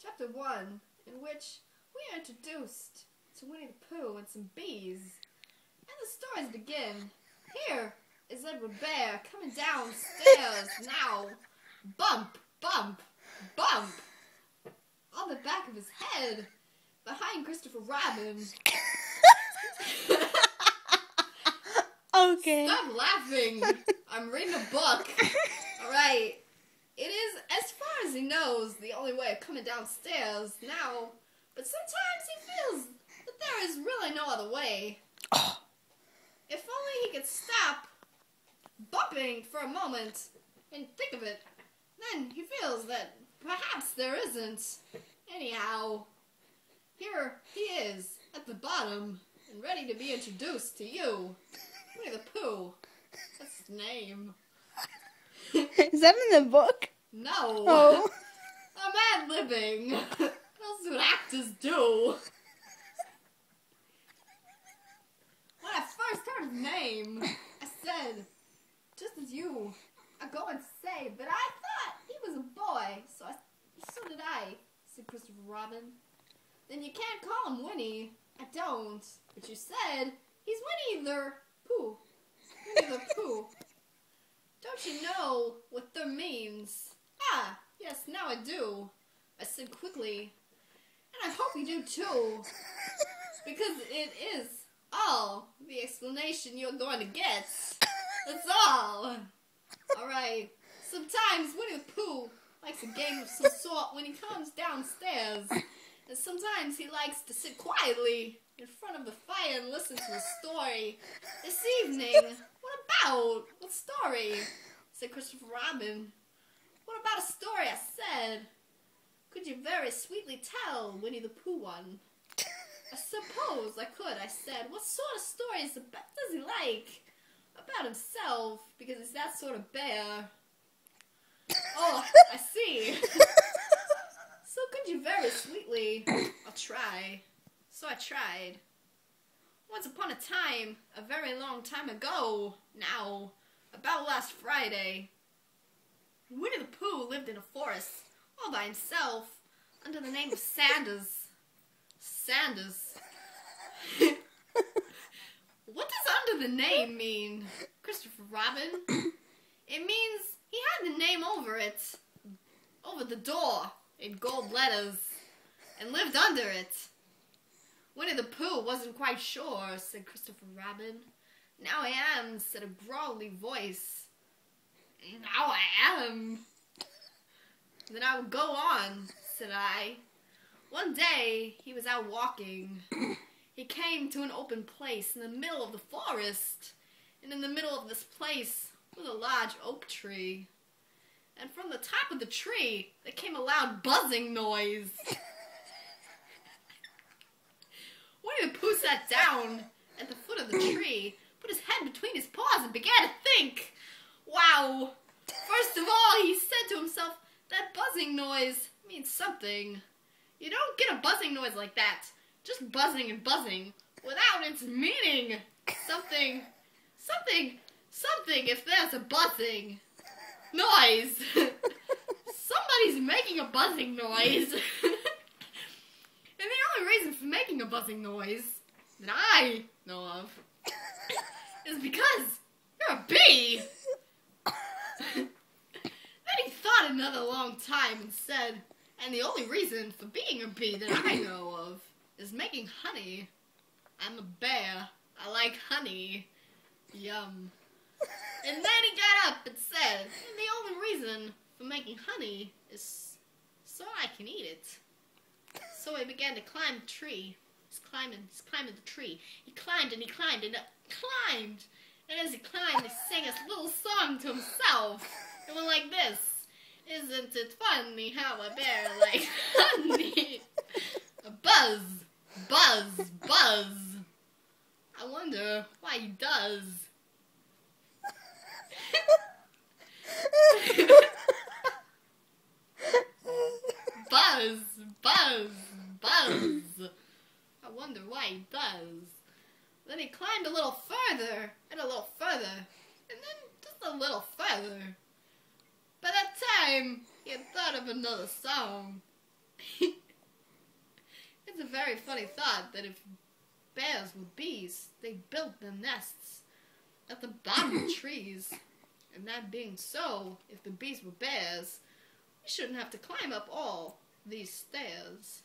Chapter 1, in which we are introduced to Winnie the Pooh and some bees. And the stories begin. Here is Edward Bear coming downstairs now. Bump, bump, bump. On the back of his head, behind Christopher Robin. Okay. Stop laughing. I'm reading a book. Alright. It is, as far as he knows, the only way of coming downstairs now. But sometimes he feels that there is really no other way. If only he could stop bumping for a moment and think of it, then he feels that perhaps there isn't. Anyhow, here he is at the bottom and ready to be introduced to you. Winnie the Pooh. That's his name. Is that in the book? No. Oh. I'm ad-libbing. That's what actors do. When I first heard his name, I said, just as you are going to say, but I thought he was a boy, so did I, said Christopher Robin. Then you can't call him Winnie. I don't. But you said he's Winnie the Pooh. Winnie the Pooh. Don't you know what the means? Ah, yes, now I do. I said quickly. And I hope you do too. Because it is all the explanation you're going to get. That's all. Alright. Sometimes Winnie the Pooh likes a game of some sort when he comes downstairs. And sometimes he likes to sit quietly in front of the fire and listen to a story. This evening, what about? What story? Said Christopher Robin. What about a story? I said. Could you very sweetly tell Winnie the Pooh one? I suppose I could, I said. What sort of stories does he like? About himself, because he's that sort of bear. Oh, I see. So could you very sweetly? I'll try. So I tried. Once upon a time, a very long time ago, now, about last Friday, Winnie the Pooh lived in a forest, all by himself, under the name of Sanders. Sanders. What does under the name mean, Christopher Robin? It means he had the name over it, over the door, in gold letters, and lived under it. Winnie the Pooh wasn't quite sure, said Christopher Robin. Now I am, said a growly voice. Now I am. Then I will go on, said I. One day, he was out walking. He came to an open place in the middle of the forest. And in the middle of this place was a large oak tree. And from the top of the tree, there came a loud buzzing noise. Winnie the Pooh sat down at the foot of the tree, put his head between his paws, and began to think. Wow! First of all, he said to himself, that buzzing noise means something. You don't get a buzzing noise like that, just buzzing and buzzing, without its meaning. Something, if there's a buzzing noise. Somebody's making a buzzing noise. And the only reason for making a buzzing noise that I know of is because you're a bee. Then he thought another long time and said, and the only reason for being a bee that I know of is making honey. I'm a bear. I like honey. Yum. And then he got up and said, and the only reason for making honey is so I can eat it. So he began to climb the tree. He's climbing the tree. He climbed and he climbed and climbed. And as he climbed, he sang a little song to himself. It went like this. Isn't it funny how a bear likes honey? A buzz, buzz, buzz. I wonder why he does. Buzz, buzz, buzz. I wonder why he does. Then he climbed a little further, and a little further, and then just a little further. By that time, he had thought of another song. very funny thought that if bears were bees, they built their nests at the bottom of trees. And that being so, if the bees were bears, we shouldn't have to climb up all these stairs.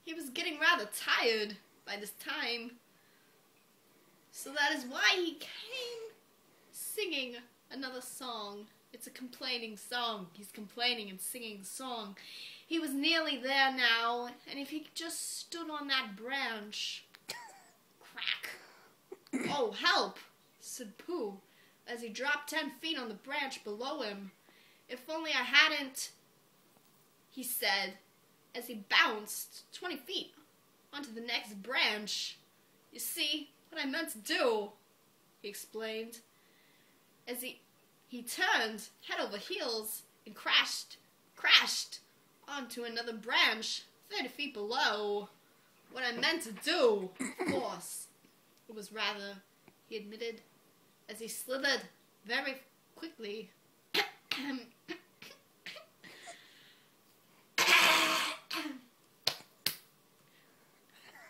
He was getting rather tired by this time, so that is why he came singing another song. It's a complaining song. He's complaining and singing a song. He was nearly there now, and if he just stood on that branch... Crack! Oh, help! Said Pooh, as he dropped 10 feet on the branch below him. If only I hadn't, he said, as he bounced 20 feet onto the next branch. You see, what I meant to do, he explained, as he turned head over heels and crashed onto another branch 30 feet below. What I meant to do, of course, it was rather, he admitted, as he slithered very quickly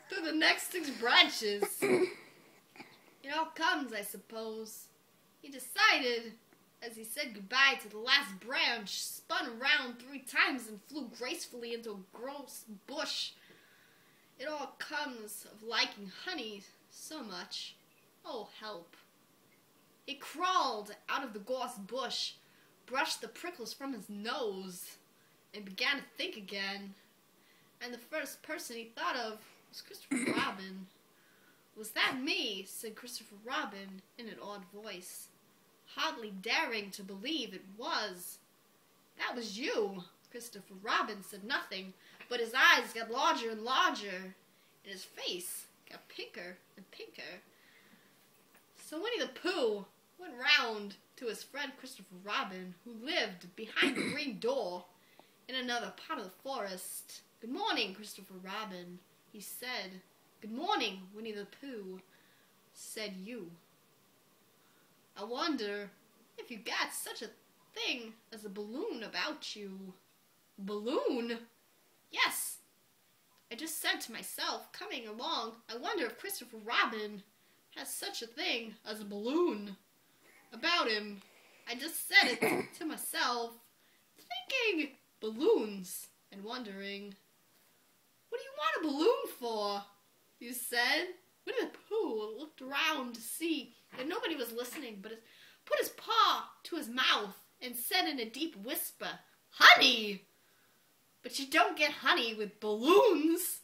through the next 6 branches. It all comes, I suppose. He decided, as he said goodbye to the last branch, spun around 3 times and flew gracefully into a gross bush. It all comes of liking honey so much. Oh, help. He crawled out of the gorse bush, brushed the prickles from his nose, and began to think again. And the first person he thought of was Christopher Robin. Was that me? Said Christopher Robin in an odd voice, hardly daring to believe it was. That was you. Christopher Robin said nothing, but his eyes got larger and larger, and his face got pinker and pinker. So Winnie the Pooh went round to his friend Christopher Robin, who lived behind the green door in another part of the forest. Good morning, Christopher Robin, he said. Good morning, Winnie the Pooh, said you. I wonder if you got such a thing as a balloon about you. Balloon? Yes. I just said to myself, coming along, I wonder if Christopher Robin has such a thing as a balloon about him. I just said it to myself, thinking balloons and wondering, what do you want a balloon for? You said. Winnie the Pooh looked around to see that nobody was listening, but put his paw to his mouth and said in a deep whisper, honey! But you don't get honey with balloons.